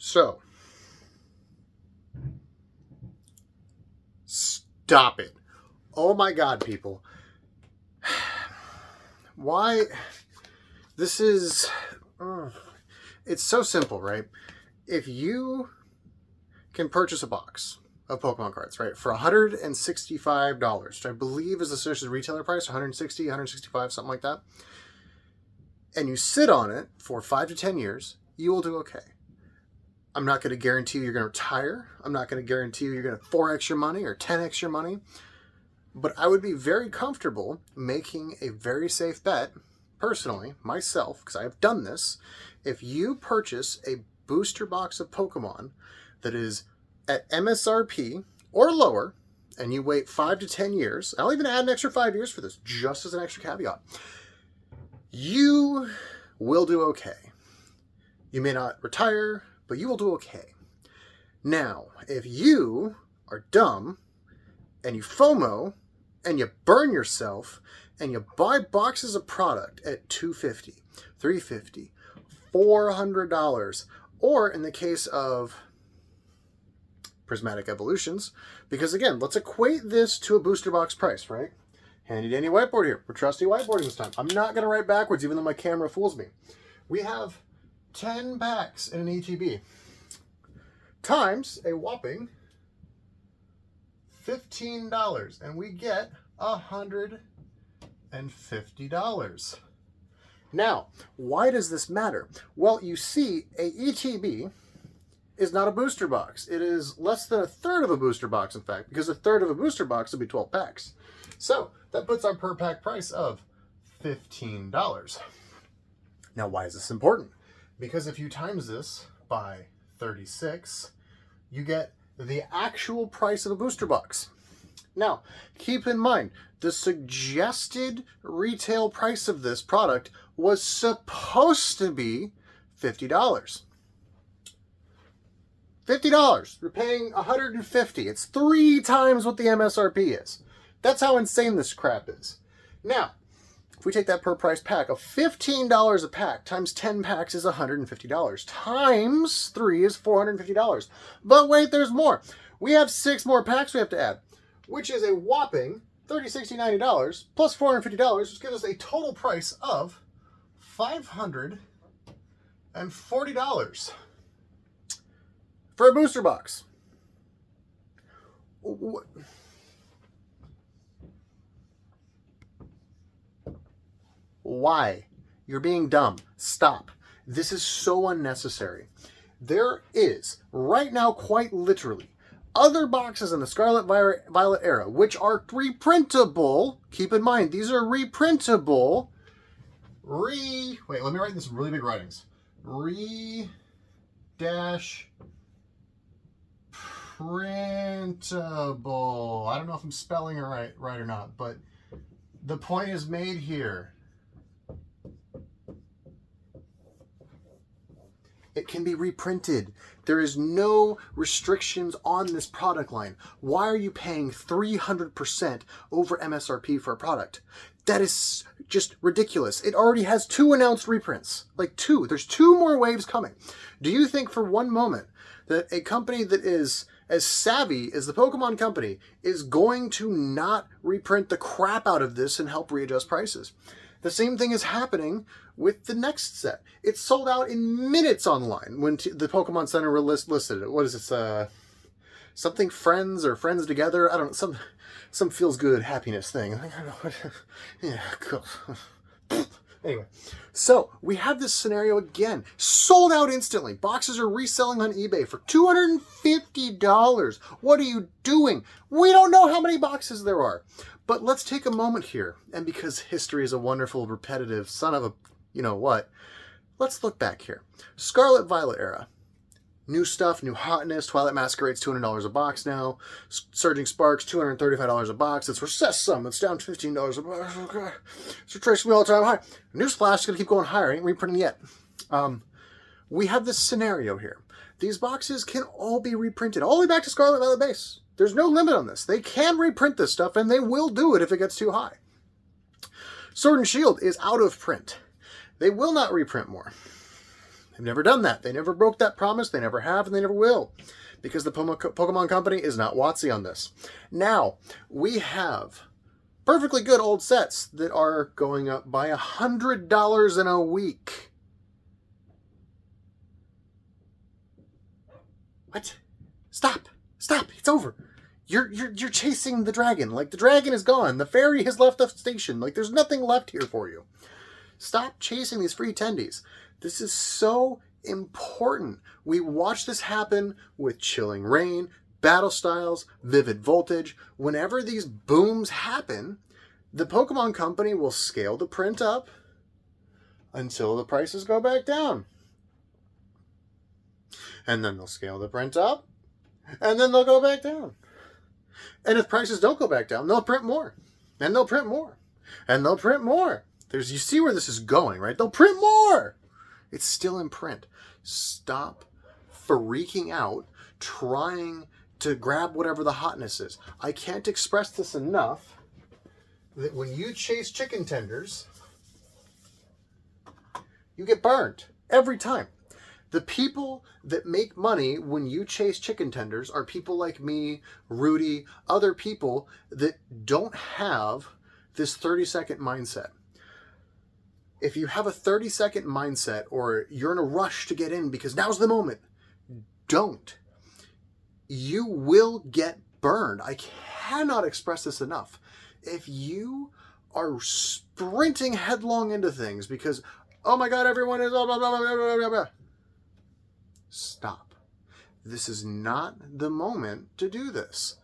So, stop it. Oh my God, people. Why? This is... it's so simple, right? If you can purchase a box of Pokemon cards, right, for $165, which I believe is the associated retailer price, 160, 165, something like that, and you sit on it for 5 to 10 years, you will do okay. I'm not going to guarantee you're going to retire. I'm not going to guarantee you're going to 4x your money or 10x your money. But I would be very comfortable making a very safe bet, personally, myself, because I have done this. If you purchase a booster box of Pokemon that is at MSRP or lower, and you wait 5 to 10 years, I'll even add an extra 5 years for this, just as an extra caveat, you will do okay. You may not retire, but you will do okay. Now, if you are dumb and you FOMO and you burn yourself and you buy boxes of product at $250, $350, $400, or in the case of Prismatic Evolutions, because again, let's equate this to a booster box price, right? Handy dandy whiteboard here. We're trusty whiteboarding this time. I'm not going to write backwards even though my camera fools me. We have 10 packs in an ETB times a whopping $15, and we get $150. Now, why does this matter? Well, you see, a ETB is not a booster box. It is less than a third of a booster box, in fact, because a third of a booster box would be 12 packs. So that puts our per pack price of $15. Now, why is this important? Because if you times this by 36, you get the actual price of a booster box. Now, keep in mind, the suggested retail price of this product was supposed to be $50. $50. We're paying $150. It's 3 times what the MSRP is. That's how insane this crap is. Now, if we take that per price pack of $15 a pack times 10 packs is $150. Times 3 is $450. But wait, there's more. We have 6 more packs we have to add, which is a whopping $30, $60, $90 plus $450, which gives us a total price of $540 for a booster box. Why? You're being dumb. Stop. This is so unnecessary. There is, right now, quite literally, other boxes in the Scarlet Violet era, which are reprintable. Keep in mind, these are reprintable. Wait, let me write this in really big writings. Printable. I don't know if I'm spelling it right or not, but the point is made here. It can be reprinted. There is no restrictions on this product line. Why are you paying 300% over MSRP for a product? That is just ridiculous. It already has 2 announced reprints. Like 2. There's 2 more waves coming. Do you think for one moment that a company that is as savvy as the Pokemon Company is going to not reprint the crap out of this and help readjust prices? The same thing is happening with the next set. It's sold out in minutes online when the Pokemon Center listed it. What is this? Something Friends or Friends Together? I don't know. Some feels good happiness thing. I don't know. Yeah, cool. Anyway, so we have this scenario again. Sold out instantly. Boxes are reselling on eBay for $250. What are you doing? We don't know how many boxes there are. But let's take a moment here, and because history is a wonderful, repetitive son of a you-know-what, let's look back here. Scarlet Violet era. New stuff, new hotness. Twilight Masquerade's $200 a box now. Surging Sparks, $235 a box. It's Recessum. It's down to $15 a box. Okay. It's retracing me all-time high. Newsflash is going to keep going higher. I ain't reprinting yet. We have this scenario here. These boxes can all be reprinted all the way back to Scarlet Violet base. There's no limit on this. They can reprint this stuff, and they will do it if it gets too high. Sword and Shield is out of print. They will not reprint more. They've never done that. They never broke that promise. They never have, and they never will, because the Pokemon Company is not WotC on this. Now, we have perfectly good old sets that are going up by $100 in a week. What? Stop. Stop. It's over. You're chasing the dragon. Like, the dragon is gone. The fairy has left the station. Like, there's nothing left here for you. Stop chasing these free tendies. This is so important. We watch this happen with Chilling Reign, Battle Styles, Vivid Voltage. Whenever these booms happen, the Pokemon Company will scale the print up until the prices go back down. And then they'll scale the print up, and then they'll go back down. And if prices don't go back down, they'll print more. And they'll print more. And they'll print more. You see where this is going, right? They'll print more. It's still in print. Stop freaking out trying to grab whatever the hotness is. I can't express this enough that when you chase chicken tenders, you get burned every time. The people that make money when you chase chicken tenders are people like me, Rudy, other people that don't have this 30-second mindset. If you have a 30-second mindset, or you're in a rush to get in because now's the moment, don't. You will get burned. I cannot express this enough. If you are sprinting headlong into things because, oh my God, everyone is blah, blah, blah, blah, blah, blah, blah. Stop. This is not the moment to do this.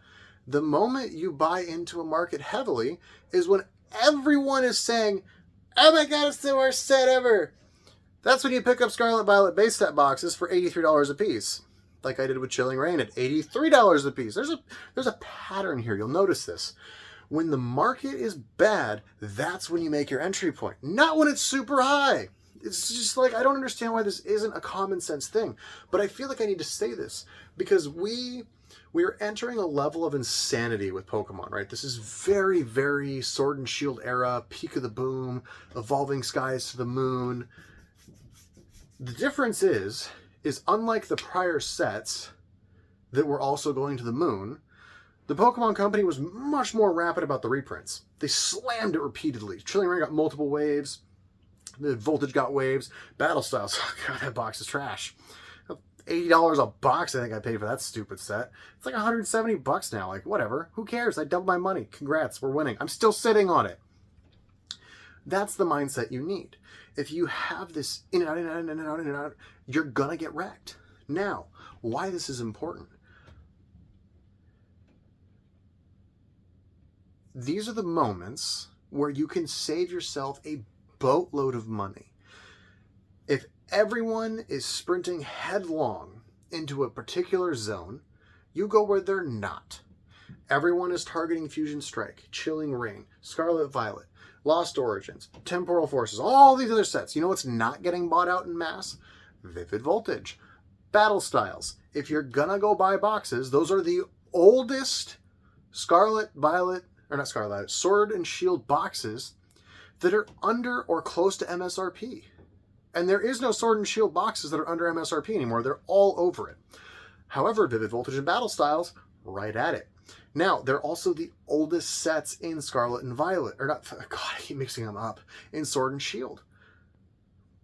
The moment you buy into a market heavily is when everyone is saying, oh my God, it's the worst set ever. That's when you pick up Scarlet Violet base set boxes for $83 a piece. Like I did with Chilling Reign at $83 a piece. There's a pattern here. You'll notice this. When the market is bad, that's when you make your entry point. Not when it's super high. It's just like, I don't understand why this isn't a common sense thing. But I feel like I need to say this because we're entering a level of insanity with Pokemon, right? This is very, very Sword and Shield era, peak of the boom, evolving skies to the moon. The difference is unlike the prior sets that were also going to the moon, the Pokemon Company was much more rapid about the reprints. They slammed it repeatedly. Chilling Reign got multiple waves. The Voltage got waves. Battle Styles, oh God, that box is trash. $80 a box I think I paid for that stupid set. It's like $170 now. Like, whatever. Who cares? I doubled my money. Congrats, we're winning. I'm still sitting on it. That's the mindset you need. If you have this in and out, in and out, in and out, in and out, you're gonna get wrecked. Now, why this is important. These are the moments where you can save yourself a boatload of money. If everyone is sprinting headlong into a particular zone, you go where they're not. Everyone is targeting Fusion Strike, Chilling Reign, Scarlet Violet, Lost Origins, Temporal Forces, all these other sets. You know what's not getting bought out in mass? Vivid Voltage, Battle Styles. If you're gonna go buy boxes, those are the oldest Sword and Shield boxes that are under or close to MSRP. And there is no Sword and Shield boxes that are under MSRP anymore. They're all over it. However, Vivid Voltage and Battle Styles, right at it. Now, they're also the oldest sets in Scarlet and Violet. Or not, God, I keep mixing them up. In Sword and Shield.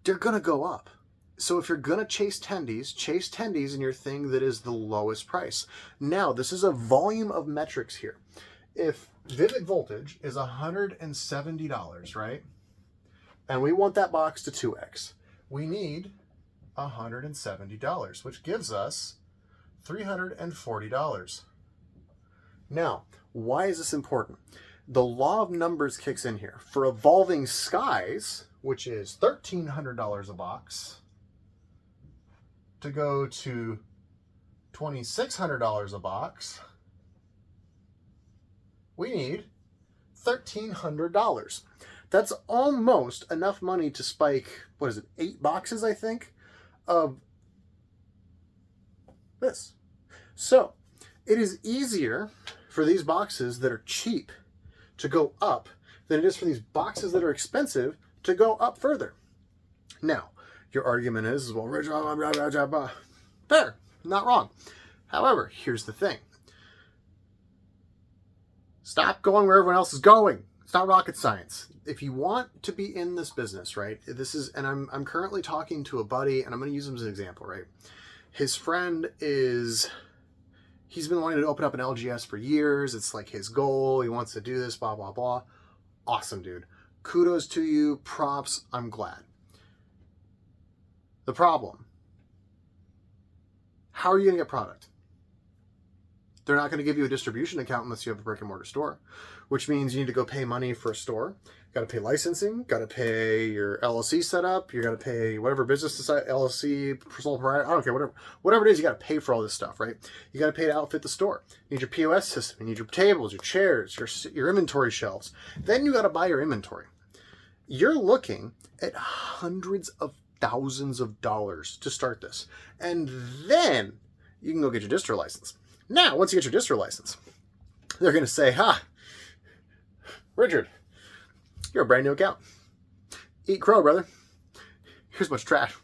They're going to go up. So if you're going to chase tendies in your thing that is the lowest price. Now, this is a volume of metrics here. If Vivid Voltage is $170, right? And we want that box to 2x. We need $170, which gives us $340. Now, why is this important? The law of numbers kicks in here. For Evolving Skies, which is $1,300 a box, to go to $2,600 a box, we need $1,300. That's almost enough money to spike, 8 boxes, I think, of this. So, it is easier for these boxes that are cheap to go up than it is for these boxes that are expensive to go up further. Now, Your argument is, well, blah, blah, blah, blah, blah. Fair, not wrong. However, here's the thing. Stop going where everyone else is going. It's not rocket science. If you want to be in this business, right, this is, and I'm currently talking to a buddy, and I'm going to use him as an example, right? His friend he's been wanting to open up an LGS for years. It's like his goal. He wants to do this, blah, blah, blah. Awesome, dude. Kudos to you. Props. I'm glad. The problem. How are you going to get product? They're not going to give you a distribution account unless you have a brick and mortar store, which means you need to go pay money for a store. Got to pay licensing, got to pay your LLC setup, you got to pay whatever business society, LLC, sole proprietor, I don't care, whatever it is, you got to pay for all this stuff, right? You got to pay to outfit the store. You need your POS system, you need your tables, your chairs, your inventory shelves. Then you got to buy your inventory. You're looking at hundreds of thousands of dollars to start this. And then you can go get your distro license. Now, once you get your distro license, they're going to say, Richard, you're a brand new account. Eat crow, brother. Here's a bunch of trash.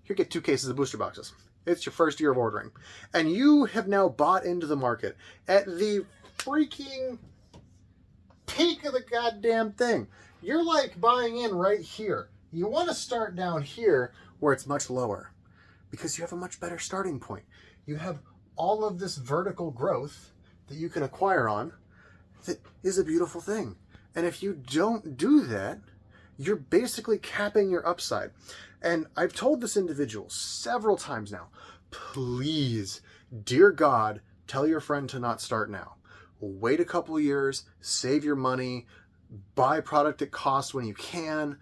Here, get 2 cases of booster boxes. It's your first year of ordering. And you have now bought into the market at the freaking peak of the goddamn thing. You're like buying in right here. You want to start down here where it's much lower because you have a much better starting point. You have all of this vertical growth that you can acquire on that is a beautiful thing. And if you don't do that, you're basically capping your upside. And I've told this individual several times now, please, dear God, tell your friend to not start now. Wait a couple of years, save your money, buy product at cost when you can.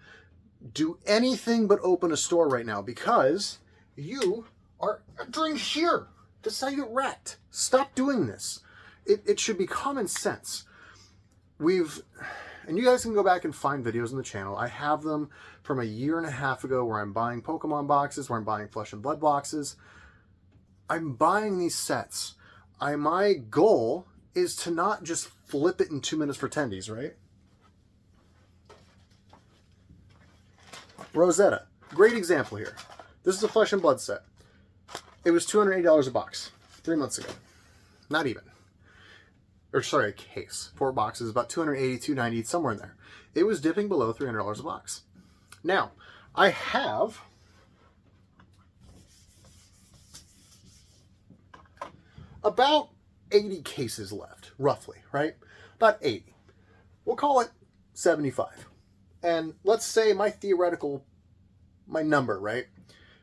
Do anything but open a store right now because you are entering here. This is how you get wrecked. Stop doing this. It should be common sense. And you guys can go back and find videos on the channel. I have them from a year and a half ago where I'm buying Pokemon boxes, where I'm buying Flesh and Blood boxes. I'm buying these sets. My goal is to not just flip it in 2 minutes for tendies, right? Rosetta. Great example here. This is a Flesh and Blood set. It was $280 a box 3 months ago. Not even. Or sorry, a case. 4 boxes, about $280, $290, somewhere in there. It was dipping below $300 a box. Now, I have about 80 cases left, roughly, right? About 80. We'll call it 75. And let's say my number, right?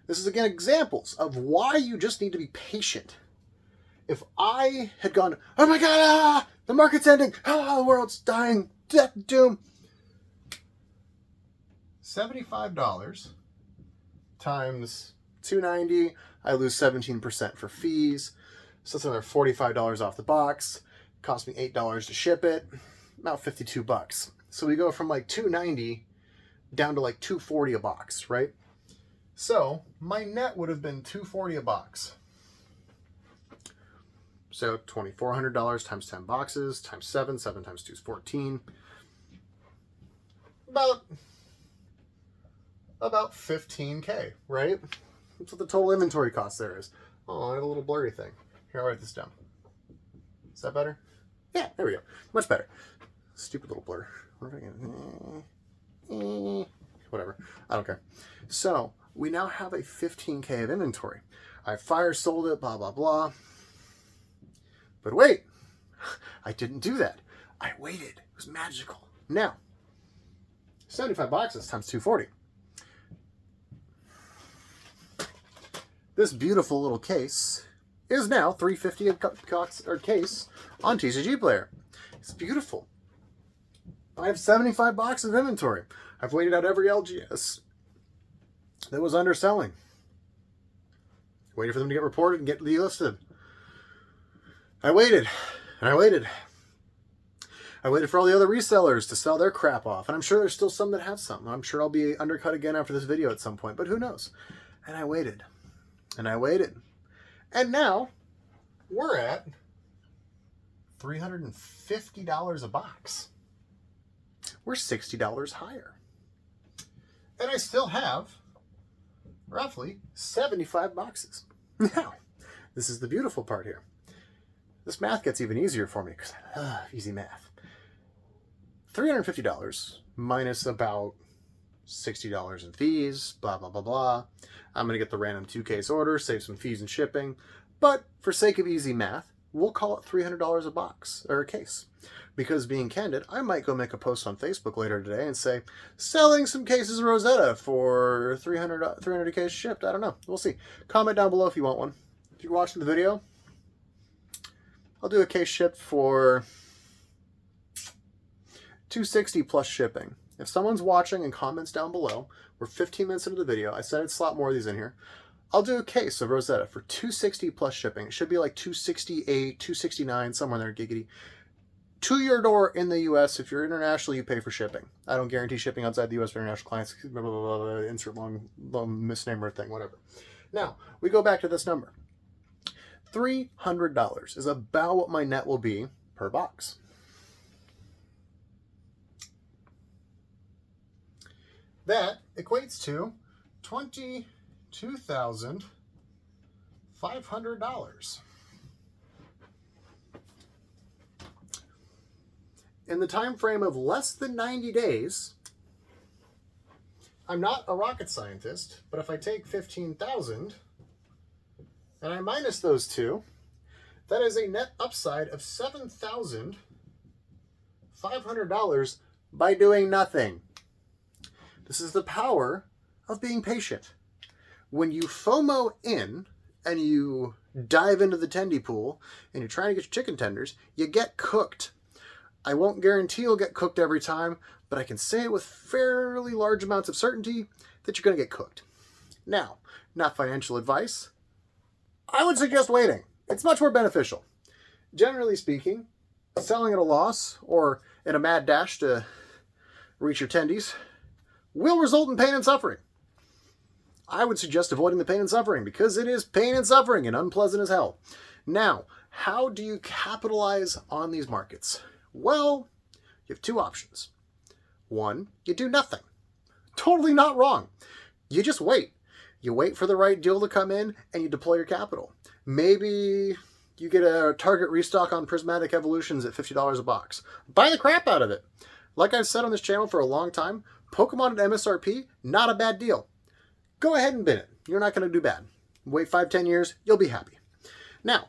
This is, again, examples of why you just need to be patient. If I had gone, oh my God, the market's ending, the world's dying, death, doom. $75 times $290, I lose 17% for fees. So that's another $45 off the box. It cost me $8 to ship it, about $52. So we go from like $290 down to like $240 a box, right? So my net would have been $240 a box. So $2,400 times 10 boxes times 7. 7 times 2 is 14. About 15K, right? That's what the total inventory cost there is. Oh, I have a little blurry thing. Here, I'll write this down. Is that better? Yeah, there we go. Much better. Stupid little blur. Whatever. I don't care. So we now have a 15K of inventory. I fire sold it, blah, blah, blah. But wait, I didn't do that. I waited. It was magical. Now, 75 boxes times 240. This beautiful little case is now $350 a case on TCG Player. It's beautiful. I have 75 boxes of inventory. I've waited out every LGS that was underselling. Waited for them to get reported and get delisted. I waited, and I waited. I waited for all the other resellers to sell their crap off, and I'm sure there's still some that have some. I'm sure I'll be undercut again after this video at some point, but who knows? And I waited, and I waited. And now, we're at $350 a box. We're $60 higher. And I still have roughly 75 boxes. Now, this is the beautiful part here. This math gets even easier for me because I love easy math. $350 minus about $60 in fees, blah, blah, blah, blah. I'm going to get the random 2-case order, save some fees and shipping. But for sake of easy math, we'll call it $300 a box or a case. Because being candid, I might go make a post on Facebook later today and say, selling some cases of Rosetta for 300 cases shipped. I don't know. We'll see. Comment down below if you want one. If you're watching the video, I'll do a case shipped for $260 plus shipping. If someone's watching and comments down below, we're 15 minutes into the video. I said I'd slot more of these in here. I'll do a case of Rosetta for $260 plus shipping. It should be like $268, $269, somewhere in there, giggity. To your door in the U.S. If you're international, you pay for shipping. I don't guarantee shipping outside the U.S. for international clients. Blah, blah, blah, blah, insert long misnomer thing, whatever. Now, we go back to this number. $300 is about what my net will be per box. That equates to $22,500. In the time frame of less than 90 days, I'm not a rocket scientist, but if I take 15,000 and I minus those two, that is a net upside of $7,500 by doing nothing. This is the power of being patient. When you FOMO in and you dive into the tendy pool and you're trying to get your chicken tenders, you get cooked. I won't guarantee you'll get cooked every time, but I can say it with fairly large amounts of certainty that you're going to get cooked. Now, not financial advice. I would suggest waiting. It's much more beneficial. Generally speaking, selling at a loss or in a mad dash to reach your tendies will result in pain and suffering. I would suggest avoiding the pain and suffering because it is pain and suffering and unpleasant as hell. Now, how do you capitalize on these markets? Well, you have two options. One, you do nothing. Totally not wrong. You just wait. You wait for the right deal to come in and you deploy your capital. Maybe you get a target restock on Prismatic Evolutions at $50 a box. Buy the crap out of it. Like I've said on this channel for a long time, Pokemon at MSRP, not a bad deal. Go ahead and bin it. You're not going to do bad. Wait 5-10 years, you'll be happy. Now,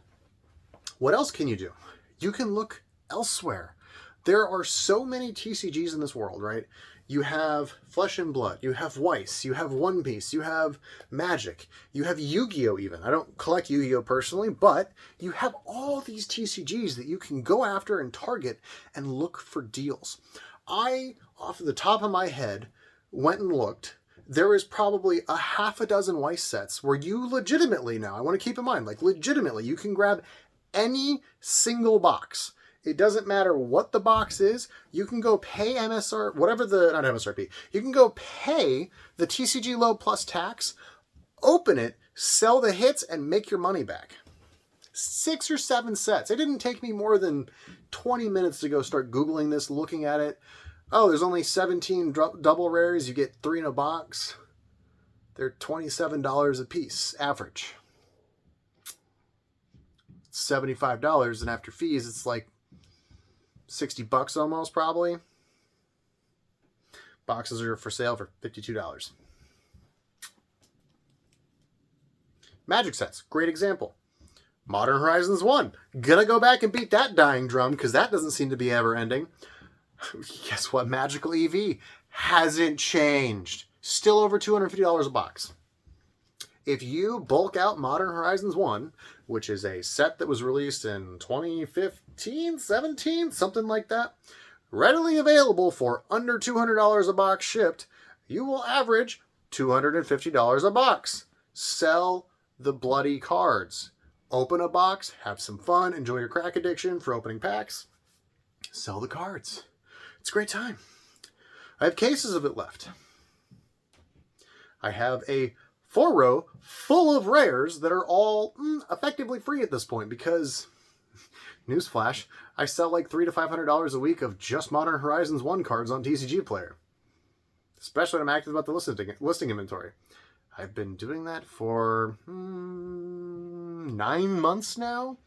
what else can you do? You can look elsewhere. There are so many TCGs in this world, right? You have Flesh and Blood, you have Weiss, you have One Piece, you have Magic, you have Yu-Gi-Oh! Even. I don't collect Yu-Gi-Oh! Personally, but you have all these TCGs that you can go after and target and look for deals. I, off the top of my head, went and looked. There is probably a half a dozen Weiss sets where you legitimately now, I want to keep in mind, like legitimately, you can grab any single box. It doesn't matter what the box is. You can go pay MSR, whatever the, not MSRP, you can go pay the TCG load plus tax, open it, sell the hits, and make your money back. 6 or 7 sets. It didn't take me more than 20 minutes to go start Googling this, looking at it. Oh, there's only 17 double rares. You get 3 in a box. They're $27 a piece, average. $75, and after fees, it's like $60 almost, probably. Boxes are for sale for $52. Magic sets, great example. Modern Horizons 1. Gonna go back and beat that dying drum because that doesn't seem to be ever ending. Guess what? Magical EV hasn't changed. Still over $250 a box. If you bulk out Modern Horizons 1, which is a set that was released in 2015, 17, something like that, readily available for under $200 a box shipped, you will average $250 a box. Sell the bloody cards. Open a box, have some fun, enjoy your crack addiction for opening packs. Sell the cards. It's a great time. I have cases of it left. I have a 4-row full of rares that are all effectively free at this point because, newsflash, I sell like $300 to $500 a week of just Modern Horizons 1 cards on TCG Player. Especially when I'm active about the listing inventory. I've been doing that for 9 months now.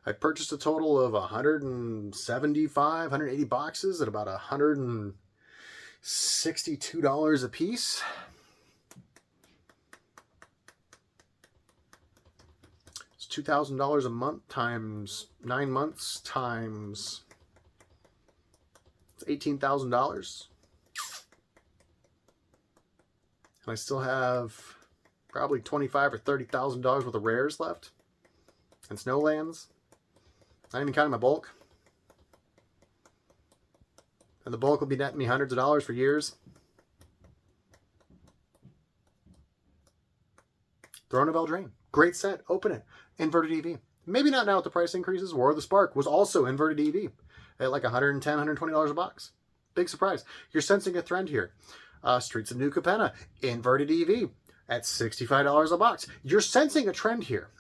I purchased a total of 175, 180 boxes at about $162 a piece. It's $2,000 a month times 9 months times it's $18,000. And I still have probably $25,000 or $30,000 worth of rares left. And snowlands. Not even counting my bulk. And the bulk will be netting me hundreds of dollars for years. Throne of Eldraine. Great set. Open it. Inverted EV. Maybe not now with the price increases. War of the Spark was also inverted EV at like $110, $120 a box. Big surprise. You're sensing a trend here. Streets of New Capenna, inverted EV at $65 a box. You're sensing a trend here.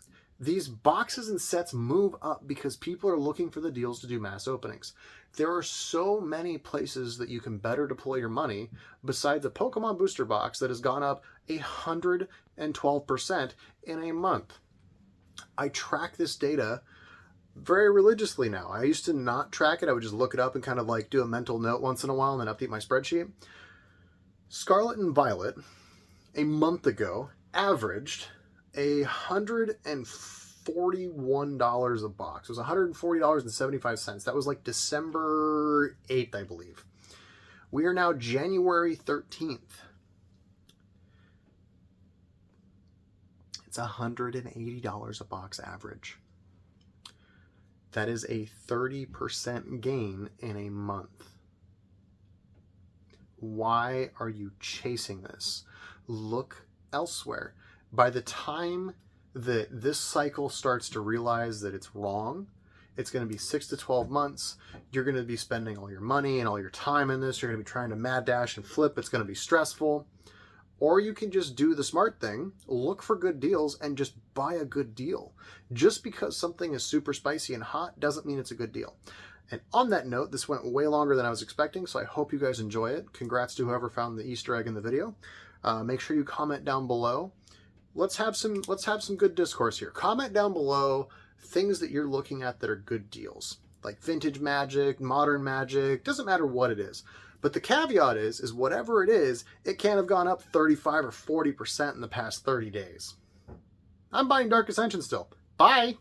These boxes and sets move up because people are looking for the deals to do mass openings. There are so many places that you can better deploy your money besides a Pokemon booster box that has gone up 112% in a month. I track this data very religiously now. I used to not track it. I would just look it up and kind of like do a mental note once in a while and then update my spreadsheet. Scarlet and Violet, a month ago, averaged $141 a box. It was $140.75. That was like December 8th, I believe. We are now January 13th. It's $180 a box average. That is a 30% gain in a month. Why are you chasing this? Look elsewhere. By the time that this cycle starts to realize that it's wrong, it's going to be 6 to 12 months. You're going to be spending all your money and all your time in this. You're going to be trying to mad dash and flip. It's going to be stressful. Or you can just do the smart thing, look for good deals, and just buy a good deal. Just because something is super spicy and hot doesn't mean it's a good deal. And on that note, this went way longer than I was expecting, so I hope you guys enjoy it. Congrats to whoever found the Easter egg in the video. Make sure you comment down below. Let's have some good discourse here. Comment down below things that you're looking at that are good deals, like vintage Magic, modern Magic. Doesn't matter what it is. But the caveat is whatever it is, it can't have gone up 35 or 40% in the past 30 days. I'm buying Dark Ascension still. Bye!